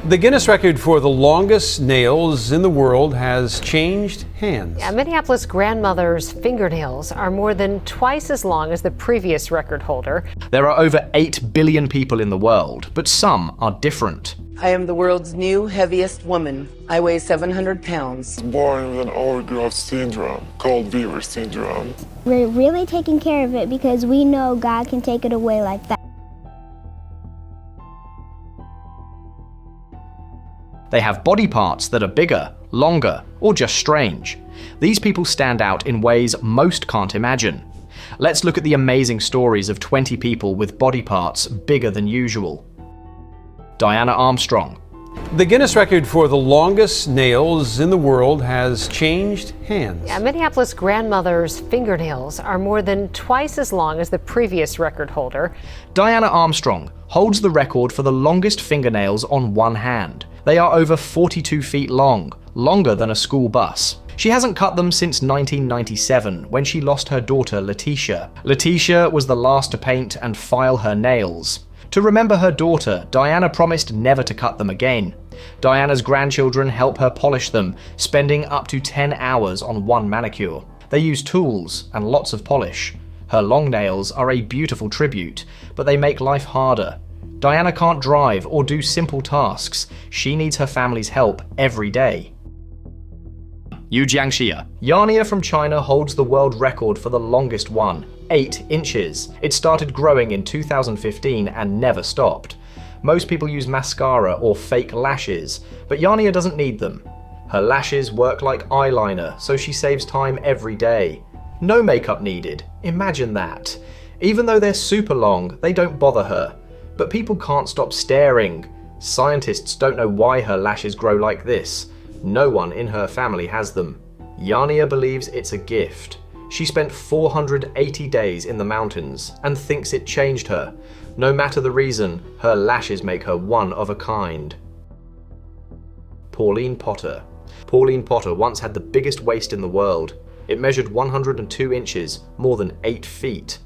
The Guinness record for the longest nails in the world has changed hands. Yeah, Minneapolis grandmother's fingernails are more than twice as long as the previous record holder. There are over 8 billion people in the world, but some are different. I am the world's new heaviest woman. I weigh 700 pounds. Born with an overgrowth syndrome called Beaver syndrome. We're really taking care of it because we know God can take it away like that. They have body parts that are bigger, longer, or just strange. These people stand out in ways most can't imagine. Let's look at the amazing stories of 20 people with body parts bigger than usual. Diana Armstrong. The Guinness record for the longest nails in the world has changed hands. Yeah, Minneapolis grandmother's fingernails are more than twice as long as the previous record holder. Diana Armstrong holds the record for the longest fingernails on one hand. They are over 42 feet long, longer than a school bus. She hasn't cut them since 1997, when she lost her daughter Letitia. Letitia was the last to paint and file her nails. To remember her daughter, Diana promised never to cut them again. Diana's grandchildren help her polish them, spending up to 10 hours on one manicure. They use tools and lots of polish. Her long nails are a beautiful tribute, but they make life harder. Diana can't drive or do simple tasks. She needs her family's help every day. Yu Jiangxia. Yarnia from China holds the world record for the longest one, 8 inches. It started growing in 2015 and never stopped. Most people use mascara or fake lashes, but Yarnia doesn't need them. Her lashes work like eyeliner, so she saves time every day. No makeup needed. Imagine that. Even though they're super long, they don't bother her. But people can't stop staring. Scientists don't know why her lashes grow like this. No one in her family has them. Yarnia believes it's a gift. She spent 480 days in the mountains and thinks it changed her. No matter the reason, her lashes make her one of a kind. Pauline Potter. Pauline Potter once had the biggest waist in the world. It measured 102 inches, more than 8 feet.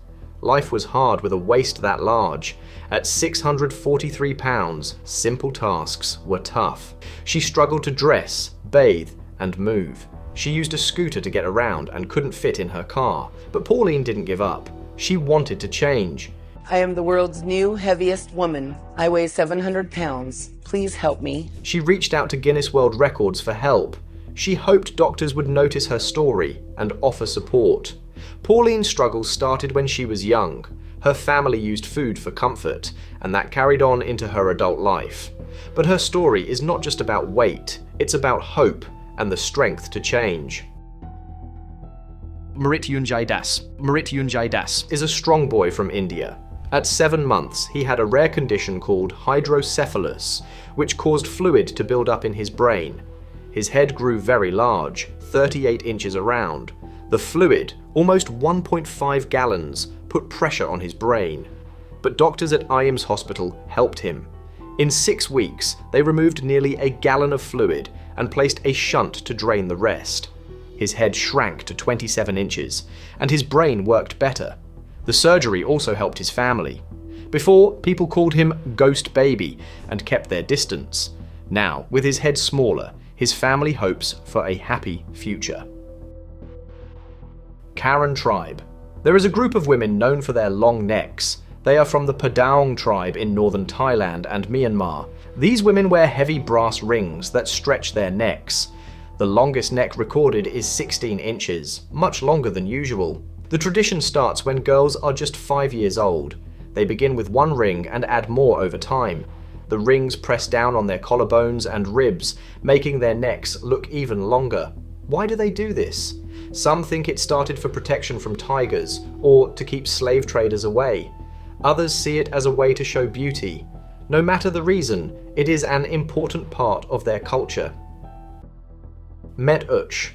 Life was hard with a waist that large. At 643 pounds, simple tasks were tough. She struggled to dress, bathe, and move. She used a scooter to get around and couldn't fit in her car. But Pauline didn't give up. She wanted to change. I am the world's new heaviest woman. I weigh 700 pounds. Please help me. She reached out to Guinness World Records for help. She hoped doctors would notice her story and offer support. Pauline's struggles started when she was young. Her family used food for comfort, and that carried on into her adult life. But her story is not just about weight, it's about hope and the strength to change. Mrityunjay Das. Mrityunjay Das is a strong boy from India. At 7 months, he had a rare condition called hydrocephalus, which caused fluid to build up in his brain. His head grew very large, 38 inches around. The fluid, almost 1.5 gallons, put pressure on his brain. But doctors at IIMS Hospital helped him. In 6 weeks, they removed nearly a gallon of fluid and placed a shunt to drain the rest. His head shrank to 27 inches, and his brain worked better. The surgery also helped his family. Before, people called him Ghost Baby and kept their distance. Now, with his head smaller, his family hopes for a happy future. Karen tribe. There is a group of women known for their long necks. They are from the Padaung tribe in northern Thailand and Myanmar. These women wear heavy brass rings that stretch their necks. The longest neck recorded is 16 inches, much longer than usual. The tradition starts when girls are just 5 years old. They begin with 1 ring and add more over time. The rings press down on their collarbones and ribs, making their necks look even longer. Why do they do this? Some think it started for protection from tigers or to keep slave traders away. Others see it as a way to show beauty. No matter the reason, it is an important part of their culture. Mehmet Uç.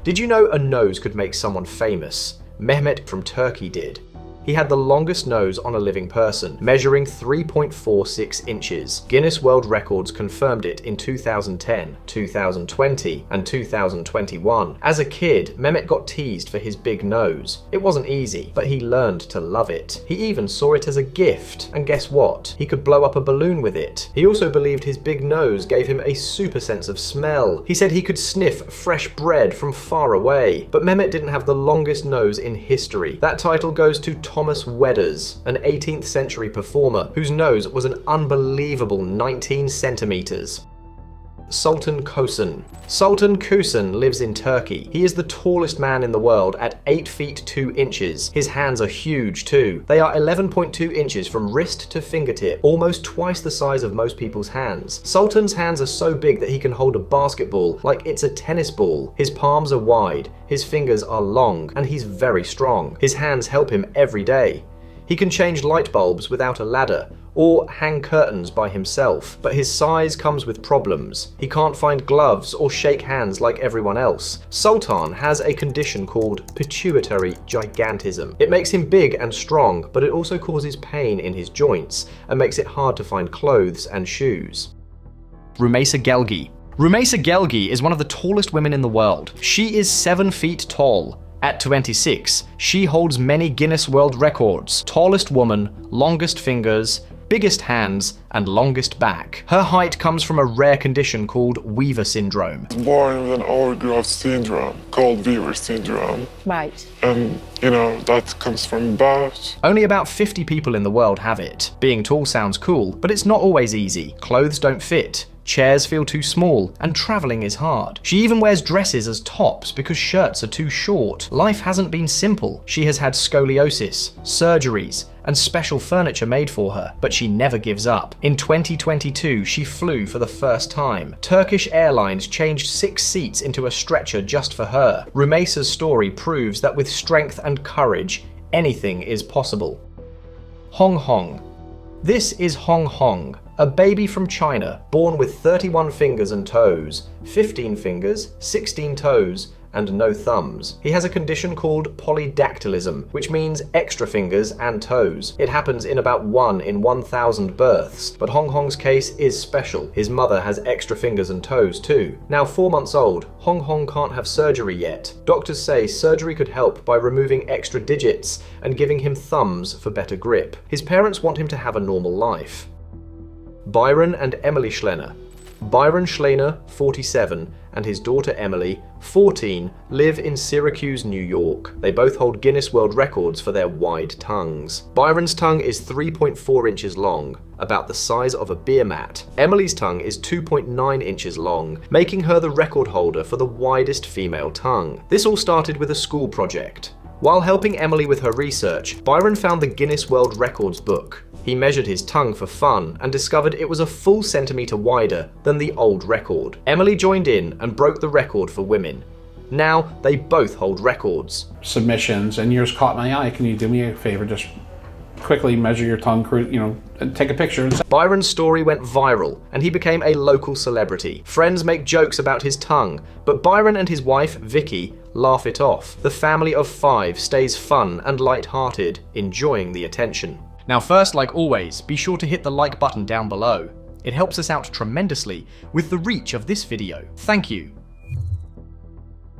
Did you know a nose could make someone famous? Mehmet from Turkey did. He had the longest nose on a living person, measuring 3.46 inches. Guinness World Records confirmed it in 2010, 2020, and 2021. As a kid, Mehmet got teased for his big nose. It wasn't easy, but he learned to love it. He even saw it as a gift, and guess what? He could blow up a balloon with it. He also believed his big nose gave him a super sense of smell. He said he could sniff fresh bread from far away. But Mehmet didn't have the longest nose in history. That title goes to Thomas Wedders, an 18th century performer whose nose was an unbelievable 19 centimeters. Sultan Kösen. Sultan Kösen lives in Turkey. He is the tallest man in the world at 8 feet 2 inches. His hands are huge too. They are 11.2 inches from wrist to fingertip, almost twice the size of most people's hands. Sultan's hands are so big that he can hold a basketball like it's a tennis ball. His palms are wide, his fingers are long, and he's very strong. His hands help him every day. He can change light bulbs without a ladder, or hang curtains by himself, but his size comes with problems. He can't find gloves or shake hands like everyone else. Sultan has a condition called pituitary gigantism. It makes him big and strong, but it also causes pain in his joints and makes it hard to find clothes and shoes. Rumeysa Gelgi. Rumeysa Gelgi is one of the tallest women in the world. She is 7 feet tall. At 26, she holds many Guinness World Records: tallest woman, longest fingers, biggest hands, and longest back. Her height comes from a rare condition called Weaver syndrome. Born with an overgrowth syndrome called Weaver syndrome. Right. And, that comes from birth. Only about 50 people in the world have it. Being tall sounds cool, but it's not always easy. Clothes don't fit, chairs feel too small, and traveling is hard. She even wears dresses as tops because shirts are too short. Life hasn't been simple. She has had scoliosis, surgeries, and special furniture made for her, but she never gives up. In 2022, she flew for the first time. Turkish Airlines changed 6 seats into a stretcher just for her. Rumeysa's story proves that with strength and courage, anything is possible. Hong Hong. This is Hong Hong, a baby from China born with 31 fingers and toes, 15 fingers, 16 toes, and no thumbs. He has a condition called polydactylism, which means extra fingers and toes. It happens in about 1 in 1,000 births, but Hong Hong's case is special. His mother has extra fingers and toes too. Now 4 months old, Hong Hong can't have surgery yet. Doctors say surgery could help by removing extra digits and giving him thumbs for better grip. His parents want him to have a normal life. Byron and Emily Schleiner. Byron Schleiner, 47, and his daughter Emily, 14, live in Syracuse, New York. They both hold Guinness World Records for their wide tongues. Byron's tongue is 3.4 inches long, about the size of a beer mat. Emily's tongue is 2.9 inches long, making her the record holder for the widest female tongue. This all started with a school project. While helping Emily with her research, Byron found the Guinness World Records book. He measured his tongue for fun and discovered it was a full centimeter wider than the old record. Emily joined in and broke the record for women. Now they both hold records. Submissions, and yours caught my eye. Can you do me a favor? Just quickly measure your tongue, and take a picture. Byron's story went viral, and he became a local celebrity. Friends make jokes about his tongue, but Byron and his wife, Vicky, laugh it off. The family of 5 stays fun and light-hearted, enjoying the attention. Now first, like always, be sure to hit the like button down below. It helps us out tremendously with the reach of this video. Thank you.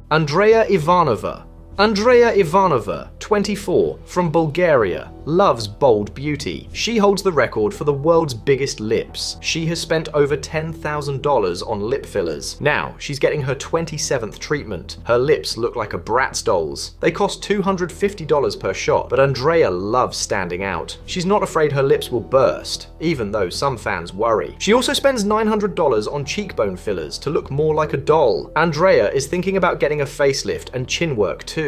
Andrea Ivanova. Andrea Ivanova, 24, from Bulgaria, loves bold beauty. She holds the record for the world's biggest lips. She has spent over $10,000 on lip fillers. Now, she's getting her 27th treatment. Her lips look like a Bratz doll's. They cost $250 per shot, but Andrea loves standing out. She's not afraid her lips will burst, even though some fans worry. She also spends $900 on cheekbone fillers to look more like a doll. Andrea is thinking about getting a facelift and chin work too.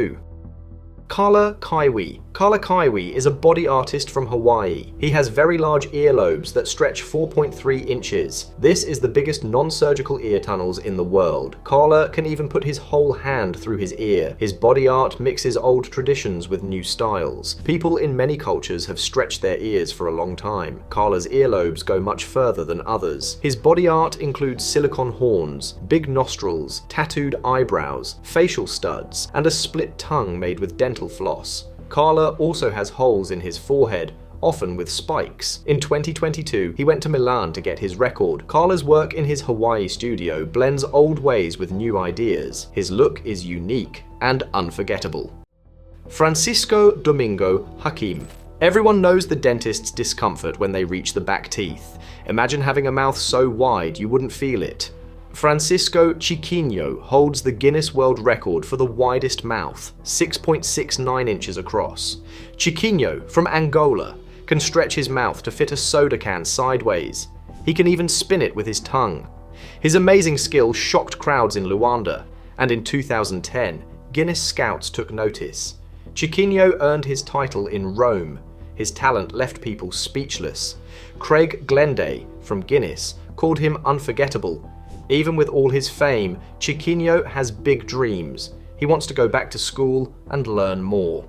Kala Kaiwi. Kala Kaiwi is a body artist from Hawaii. He has very large earlobes that stretch 4.3 inches. This is the biggest non-surgical ear tunnels in the world. Kala can even put his whole hand through his ear. His body art mixes old traditions with new styles. People in many cultures have stretched their ears for a long time. Kala's earlobes go much further than others. His body art includes silicone horns, big nostrils, tattooed eyebrows, facial studs, and a split tongue made with dental floss. Carla also has holes in his forehead, often with spikes. In 2022, he went to Milan to get his record. Carla's work in his Hawaii studio blends old ways with new ideas. His look is unique and unforgettable. Francisco Domingo Hakim. Everyone knows the dentist's discomfort when they reach the back teeth. Imagine having a mouth so wide you wouldn't feel it. Francisco Chiquinho holds the Guinness World Record for the widest mouth, 6.69 inches across. Chiquinho, from Angola, can stretch his mouth to fit a soda can sideways. He can even spin it with his tongue. His amazing skill shocked crowds in Luanda, and in 2010, Guinness scouts took notice. Chiquinho earned his title in Rome. His talent left people speechless. Craig Glenday, from Guinness, called him unforgettable. Even with all his fame, Chiquinho has big dreams. He wants to go back to school and learn more.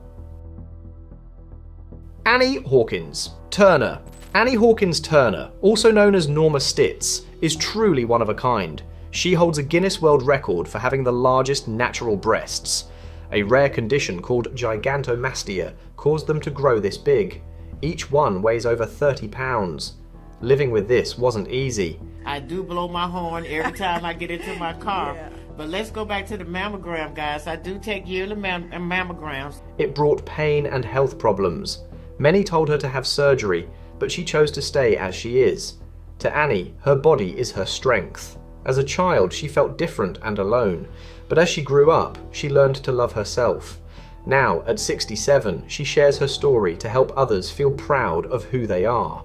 Annie Hawkins Turner. Annie Hawkins Turner, also known as Norma Stitz, is truly one of a kind. She holds a Guinness World Record for having the largest natural breasts. A rare condition called gigantomastia caused them to grow this big. Each one weighs over 30 pounds. Living with this wasn't easy. I do blow my horn every time I get into my car. Yeah. But let's go back to the mammogram, guys. I do take yearly mammograms. It brought pain and health problems. Many told her to have surgery, but she chose to stay as she is. To Annie, her body is her strength. As a child, she felt different and alone, but as she grew up, she learned to love herself. Now, at 67, she shares her story to help others feel proud of who they are.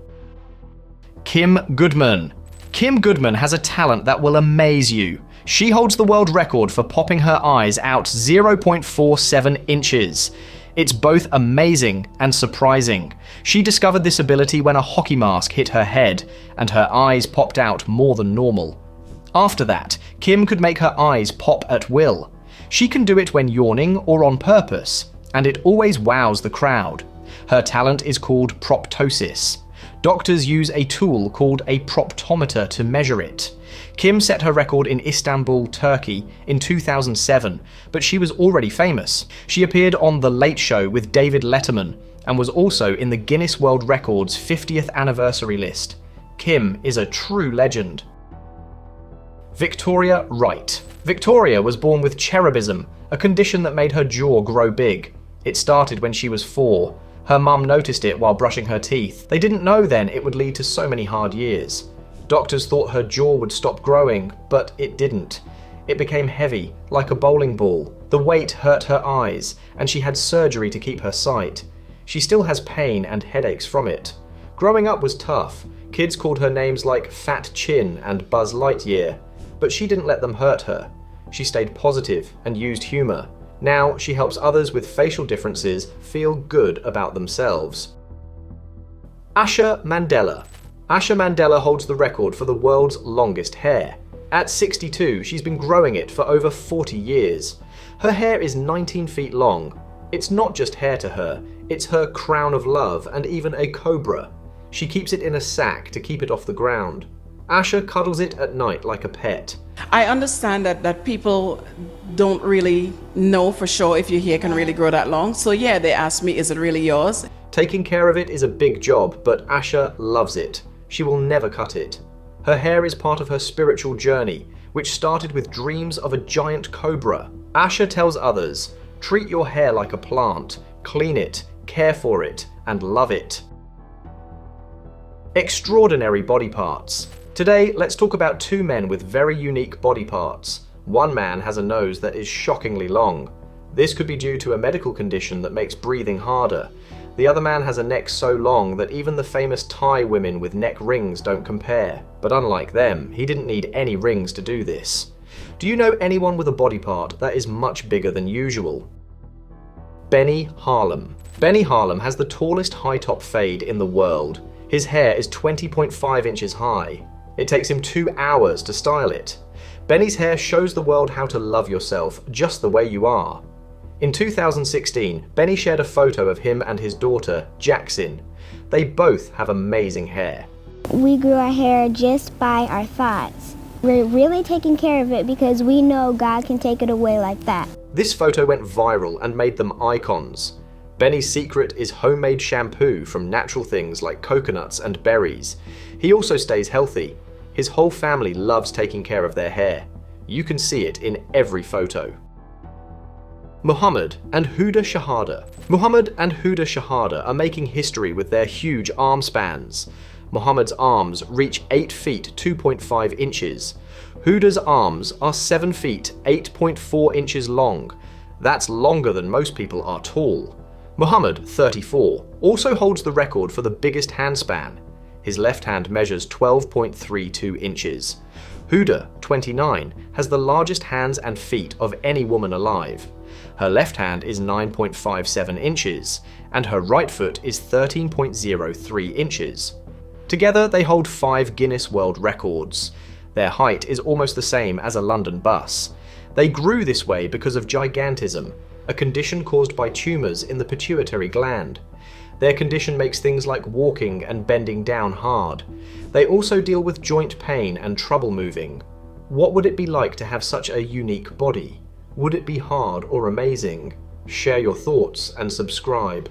Kim Goodman. Kim Goodman has a talent that will amaze you. She holds the world record for popping her eyes out 0.47 inches. It's both amazing and surprising. She discovered this ability when a hockey mask hit her head, and her eyes popped out more than normal. After that, Kim could make her eyes pop at will. She can do it when yawning or on purpose, and it always wows the crowd. Her talent is called proptosis. Doctors use a tool called a proptometer to measure it. Kim set her record in Istanbul, Turkey in 2007, but she was already famous. She appeared on The Late Show with David Letterman and was also in the Guinness World Records 50th anniversary list. Kim is a true legend. Victoria Wright. Victoria was born with cherubism, a condition that made her jaw grow big. It started when she was 4. Her mum noticed it while brushing her teeth. They didn't know then it would lead to so many hard years. Doctors thought her jaw would stop growing, but it didn't. It became heavy, like a bowling ball. The weight hurt her eyes, and she had surgery to keep her sight. She still has pain and headaches from it. Growing up was tough. Kids called her names like Fat Chin and Buzz Lightyear, but she didn't let them hurt her. She stayed positive and used humor. Now she helps others with facial differences feel good about themselves. Asha Mandela. Asha Mandela holds the record for the world's longest hair. At 62, she's been growing it for over 40 years. Her hair is 19 feet long. It's not just hair to her, it's her crown of love and even a cobra. She keeps it in a sack to keep it off the ground. Asha cuddles it at night like a pet. I understand that people don't really know for sure if your hair can really grow that long. So yeah, they asked me, is it really yours? Taking care of it is a big job, but Asha loves it. She will never cut it. Her hair is part of her spiritual journey, which started with dreams of a giant cobra. Asha tells others, treat your hair like a plant, clean it, care for it, and love it. Extraordinary body parts. Today, let's talk about 2 men with very unique body parts. One man has a nose that is shockingly long. This could be due to a medical condition that makes breathing harder. The other man has a neck so long that even the famous Thai women with neck rings don't compare. But unlike them, he didn't need any rings to do this. Do you know anyone with a body part that is much bigger than usual? Benny Harlem. Benny Harlem has the tallest high-top fade in the world. His hair is 20.5 inches high. It takes him 2 hours to style it. Benny's hair shows the world how to love yourself just the way you are. In 2016, Benny shared a photo of him and his daughter, Jackson. They both have amazing hair. We grew our hair just by our thoughts. We're really taking care of it because we know God can take it away like that. This photo went viral and made them icons. Benny's secret is homemade shampoo from natural things like coconuts and berries. He also stays healthy. His whole family loves taking care of their hair. You can see it in every photo. Muhammad and Huda Shahada. Muhammad and Huda Shahada are making history with their huge arm spans. Muhammad's arms reach 8 feet 2.5 inches. Huda's arms are 7 feet 8.4 inches long. That's longer than most people are tall. Muhammad, 34, also holds the record for the biggest handspan. His left hand measures 12.32 inches. Huda, 29, has the largest hands and feet of any woman alive. Her left hand is 9.57 inches, and her right foot is 13.03 inches. Together, they hold 5 Guinness World Records. Their height is almost the same as a London bus. They grew this way because of gigantism, a condition caused by tumours in the pituitary gland. Their condition makes things like walking and bending down hard. They also deal with joint pain and trouble moving. What would it be like to have such a unique body? Would it be hard or amazing? Share your thoughts and subscribe.